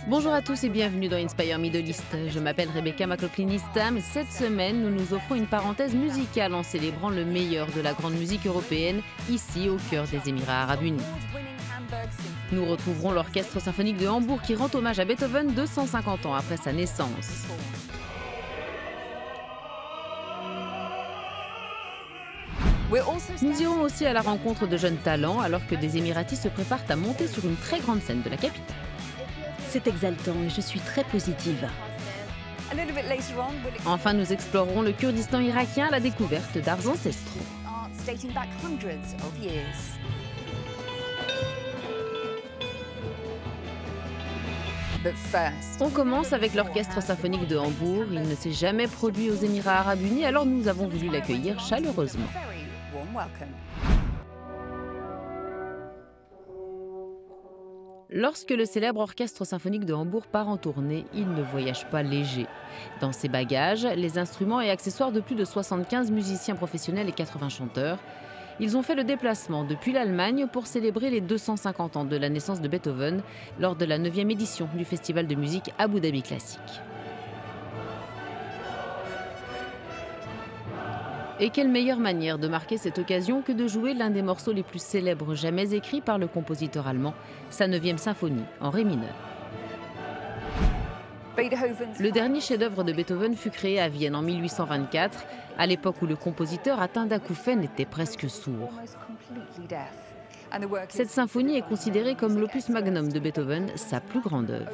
Bonjour à tous et bienvenue dans Inspire Middle East. Je m'appelle Rebecca McLaughlin-Istam. Cette semaine, nous nous offrons une parenthèse musicale en célébrant le meilleur de la grande musique européenne, ici au cœur des Émirats Arabes Unis. Nous retrouverons l'Orchestre symphonique de Hambourg qui rend hommage à Beethoven 250 ans après sa naissance. Nous irons aussi à la rencontre de jeunes talents alors que des Émiratis se préparent à monter sur une très grande scène de la capitale. C'est exaltant et je suis très positive. Enfin, nous explorerons le Kurdistan irakien à la découverte d'arts ancestraux. On commence avec l'Orchestre symphonique de Hambourg. Il ne s'est jamais produit aux Émirats Arabes Unis, alors nous avons voulu l'accueillir chaleureusement. Lorsque le célèbre Orchestre symphonique de Hambourg part en tournée, il ne voyage pas léger. Dans ses bagages, les instruments et accessoires de plus de 75 musiciens professionnels et 80 chanteurs. Ils ont fait le déplacement depuis l'Allemagne pour célébrer les 250 ans de la naissance de Beethoven lors de la 9e édition du Festival de musique Abu Dhabi Classique. Et quelle meilleure manière de marquer cette occasion que de jouer l'un des morceaux les plus célèbres jamais écrits par le compositeur allemand, sa 9e symphonie en ré mineur. Le dernier chef-d'œuvre de Beethoven fut créé à Vienne en 1824, à l'époque où le compositeur atteint d'acouphènes était presque sourd. Cette symphonie est considérée comme l'opus magnum de Beethoven, sa plus grande œuvre.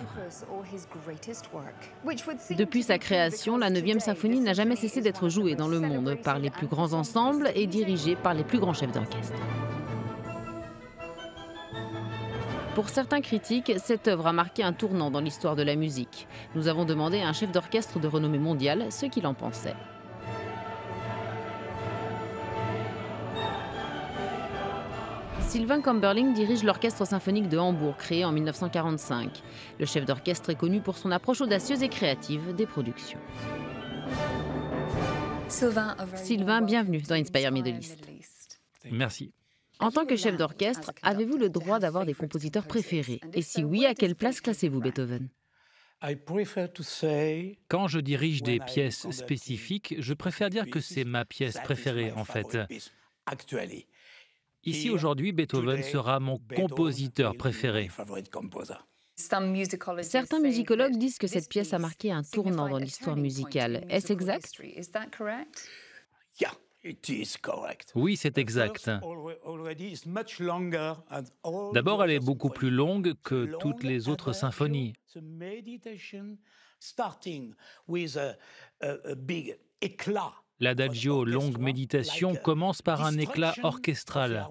Depuis sa création, la 9e symphonie n'a jamais cessé d'être jouée dans le monde par les plus grands ensembles et dirigée par les plus grands chefs d'orchestre. Pour certains critiques, cette œuvre a marqué un tournant dans l'histoire de la musique. Nous avons demandé à un chef d'orchestre de renommée mondiale ce qu'il en pensait. Sylvain Kamberling dirige l'Orchestre symphonique de Hambourg, créé en 1945. Le chef d'orchestre est connu pour son approche audacieuse et créative des productions. Sylvain, bienvenue dans Inspire Middle East. Merci. En tant que chef d'orchestre, avez-vous le droit d'avoir des compositeurs préférés? Et si oui, à quelle place classez-vous Beethoven? Quand je dirige des pièces spécifiques, je préfère dire que c'est ma pièce préférée, en fait. Ici, aujourd'hui, Beethoven sera mon compositeur préféré. Certains musicologues disent que cette pièce a marqué un tournant dans l'histoire musicale. Est-ce exact? Oui, c'est exact. D'abord, elle est beaucoup plus longue que toutes les autres symphonies. L'adagio, longue méditation, commence par un éclat orchestral.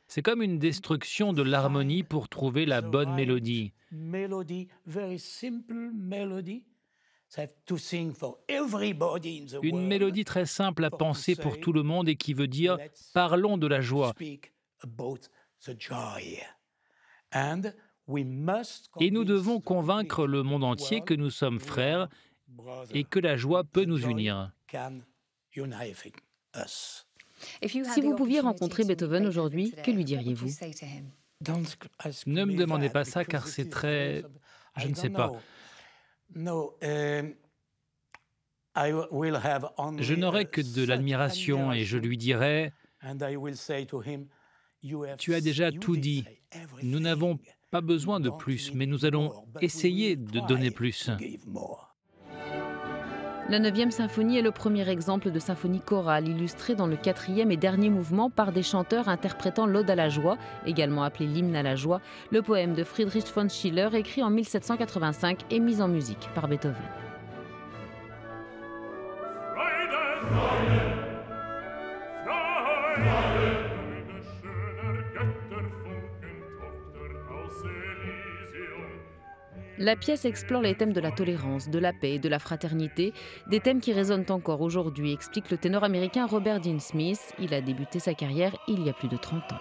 C'est comme une destruction de l'harmonie pour trouver la bonne mélodie. Une mélodie très simple à penser pour tout le monde et qui veut dire « parlons de la joie ». Et nous devons convaincre le monde entier que nous sommes frères et que la joie peut nous unir. Si vous pouviez rencontrer Beethoven aujourd'hui, que lui diriez-vous? Ne me demandez pas ça car c'est très... je ne sais pas. Je n'aurai que de l'admiration et je lui dirai « Tu as déjà tout dit. Nous n'avons pas besoin de plus, mais nous allons essayer de donner plus. » La 9e symphonie est le premier exemple de symphonie chorale illustrée dans le 4e et dernier mouvement par des chanteurs interprétant l'Ode à la joie, également appelé l'hymne à la joie, le poème de Friedrich von Schiller écrit en 1785 et mis en musique par Beethoven. La pièce explore les thèmes de la tolérance, de la paix et de la fraternité, des thèmes qui résonnent encore aujourd'hui, explique le ténor américain Robert Dean Smith. Il a débuté sa carrière il y a plus de 30 ans.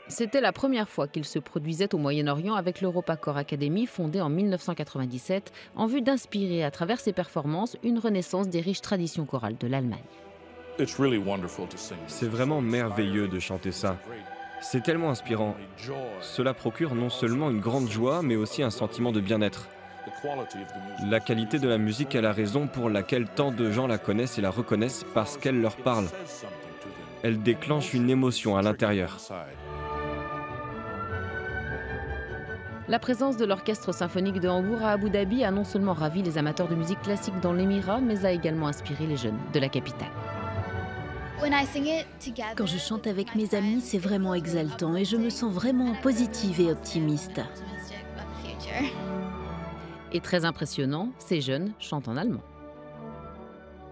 C'était la première fois qu'il se produisait au Moyen-Orient avec l'EuropaChor Academy, fondée en 1997, en vue d'inspirer à travers ses performances une renaissance des riches traditions chorales de l'Allemagne. C'est vraiment merveilleux de chanter ça. C'est tellement inspirant. Cela procure non seulement une grande joie, mais aussi un sentiment de bien-être. La qualité de la musique est la raison pour laquelle tant de gens la connaissent et la reconnaissent parce qu'elle leur parle. Elle déclenche une émotion à l'intérieur. La présence de l'Orchestre symphonique de Hambourg à Abu Dhabi a non seulement ravi les amateurs de musique classique dans l'Émirat, mais a également inspiré les jeunes de la capitale. Quand je chante avec mes amis, c'est vraiment exaltant et je me sens vraiment positive et optimiste. Et très impressionnant, ces jeunes chantent en allemand.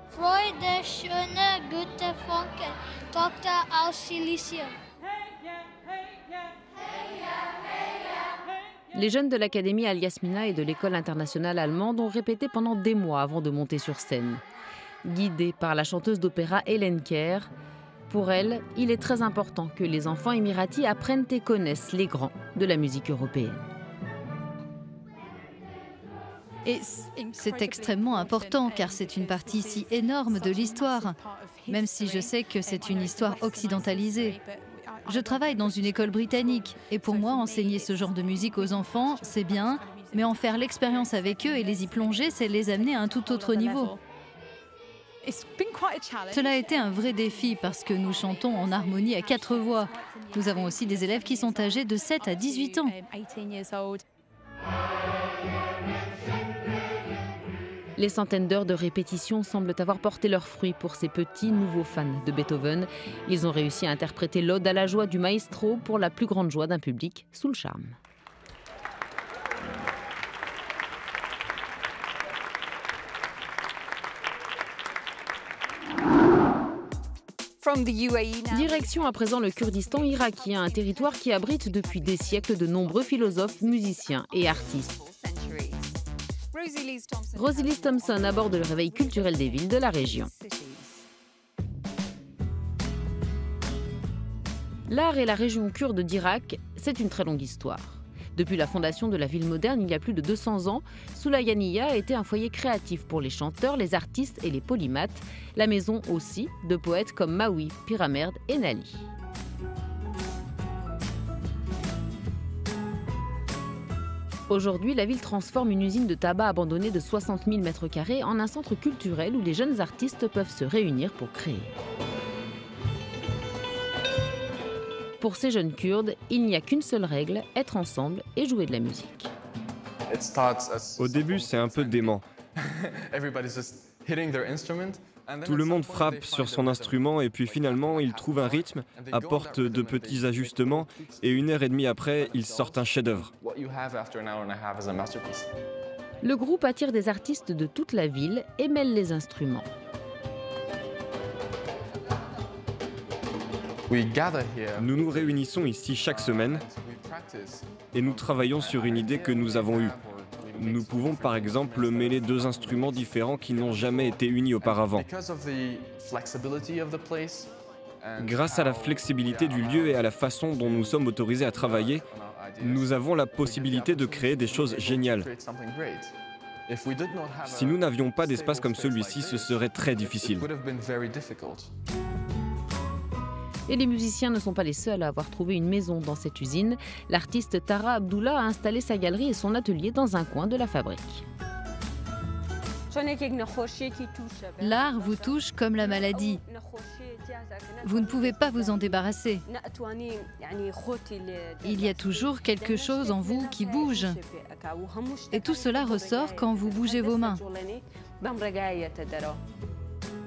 Freude, schöne, gute Funke, Tochter aus Silesium. Les jeunes de l'Académie Al-Yasmina et de l'École internationale allemande ont répété pendant des mois avant de monter sur scène. Guidée par la chanteuse d'opéra Hélène Kerr, pour elle, il est très important que les enfants émiratis apprennent et connaissent les grands de la musique européenne. C'est extrêmement important car c'est une partie si énorme de l'histoire, même si je sais que c'est une histoire occidentalisée. Je travaille dans une école britannique et pour moi, enseigner ce genre de musique aux enfants, c'est bien, mais en faire l'expérience avec eux et les y plonger, c'est les amener à un tout autre niveau. Cela a été un vrai défi parce que nous chantons en harmonie à 4 voix. Nous avons aussi des élèves qui sont âgés de 7 à 18 ans. Les centaines d'heures de répétition semblent avoir porté leurs fruits pour ces petits nouveaux fans de Beethoven. Ils ont réussi à interpréter l'Ode à la joie du maestro pour la plus grande joie d'un public sous le charme. Direction à présent le Kurdistan irakien, un territoire qui abrite depuis des siècles de nombreux philosophes, musiciens et artistes. Rosie Liz Thompson aborde le réveil culturel des villes de la région. L'art et la région kurde d'Irak, c'est une très longue histoire. Depuis la fondation de la ville moderne il y a plus de 200 ans, Sulayaniya a été un foyer créatif pour les chanteurs, les artistes et les polymathes, la maison aussi de poètes comme Maui, Piramerde et Nali. Aujourd'hui, la ville transforme une usine de tabac abandonnée de 60 000 m² en un centre culturel où les jeunes artistes peuvent se réunir pour créer. Pour ces jeunes Kurdes, il n'y a qu'une seule règle, être ensemble et jouer de la musique. Au début, c'est un peu dément. Tout le monde frappe sur son instrument et puis finalement, il trouve un rythme, apporte de petits ajustements et 1h30 après, ils sortent un chef-d'œuvre. Le groupe attire des artistes de toute la ville et mêle les instruments. Nous nous réunissons ici chaque semaine et nous travaillons sur une idée que nous avons eue. Nous pouvons par exemple mêler 2 instruments différents qui n'ont jamais été unis auparavant. Grâce à la flexibilité du lieu et à la façon dont nous sommes autorisés à travailler, nous avons la possibilité de créer des choses géniales. Si nous n'avions pas d'espace comme celui-ci, ce serait très difficile. Et les musiciens ne sont pas les seuls à avoir trouvé une maison dans cette usine. L'artiste Tara Abdullah a installé sa galerie et son atelier dans un coin de la fabrique. L'art vous touche comme la maladie. Vous ne pouvez pas vous en débarrasser. Il y a toujours quelque chose en vous qui bouge. Et tout cela ressort quand vous bougez vos mains.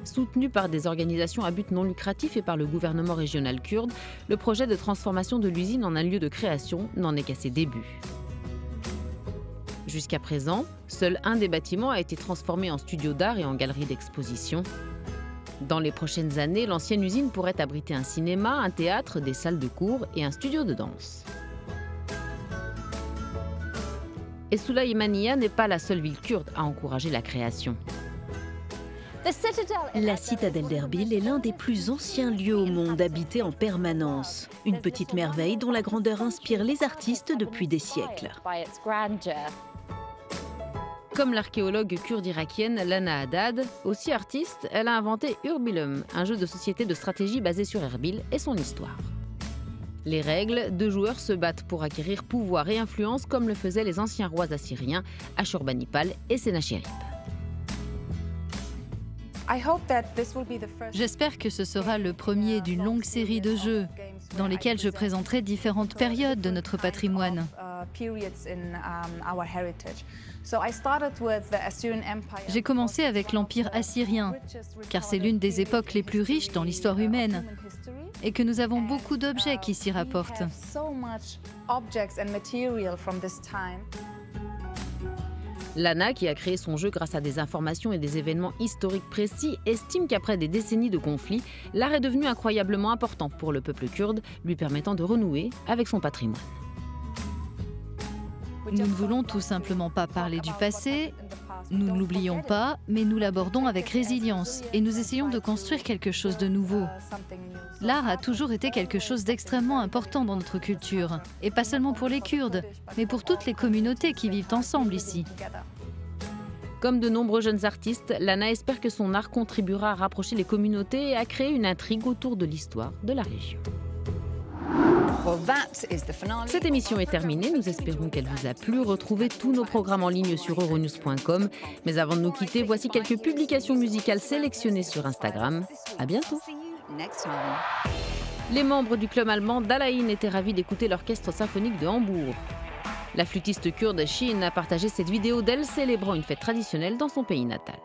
Soutenu par des organisations à but non lucratif et par le gouvernement régional kurde, le projet de transformation de l'usine en un lieu de création n'en est qu'à ses débuts. Jusqu'à présent, seul un des bâtiments a été transformé en studio d'art et en galerie d'exposition. Dans les prochaines années, l'ancienne usine pourrait abriter un cinéma, un théâtre, des salles de cours et un studio de danse. Et Sulaymaniyya n'est pas la seule ville kurde à encourager la création. La citadelle d'Erbil est l'un des plus anciens lieux au monde habités en permanence. Une petite merveille dont la grandeur inspire les artistes depuis des siècles. Comme l'archéologue kurde irakienne Lana Haddad, aussi artiste, elle a inventé Urbilum, un jeu de société de stratégie basé sur Erbil et son histoire. Les règles, 2 joueurs se battent pour acquérir pouvoir et influence comme le faisaient les anciens rois assyriens, Ashurbanipal et Sennacherib. J'espère que ce sera le premier d'une longue série de jeux dans lesquels je présenterai différentes périodes de notre patrimoine. J'ai commencé avec l'Empire assyrien, car c'est l'une des époques les plus riches dans l'histoire humaine, et que nous avons beaucoup d'objets qui s'y rapportent. Lana, qui a créé son jeu grâce à des informations et des événements historiques précis, estime qu'après des décennies de conflits, l'art est devenu incroyablement important pour le peuple kurde, lui permettant de renouer avec son patrimoine. Nous ne voulons tout simplement pas parler du passé, nous ne l'oublions pas, mais nous l'abordons avec résilience et nous essayons de construire quelque chose de nouveau. L'art a toujours été quelque chose d'extrêmement important dans notre culture, et pas seulement pour les Kurdes, mais pour toutes les communautés qui vivent ensemble ici. Comme de nombreux jeunes artistes, Lana espère que son art contribuera à rapprocher les communautés et à créer une intrigue autour de l'histoire de la région. Cette émission est terminée, nous espérons qu'elle vous a plu. Retrouvez tous nos programmes en ligne sur euronews.com. Mais avant de nous quitter, voici quelques publications musicales sélectionnées sur Instagram. À bientôt. Les membres du club allemand Dalaïn étaient ravis d'écouter l'orchestre symphonique de Hambourg. La flûtiste kurde Shin a partagé cette vidéo d'elle célébrant une fête traditionnelle dans son pays natal.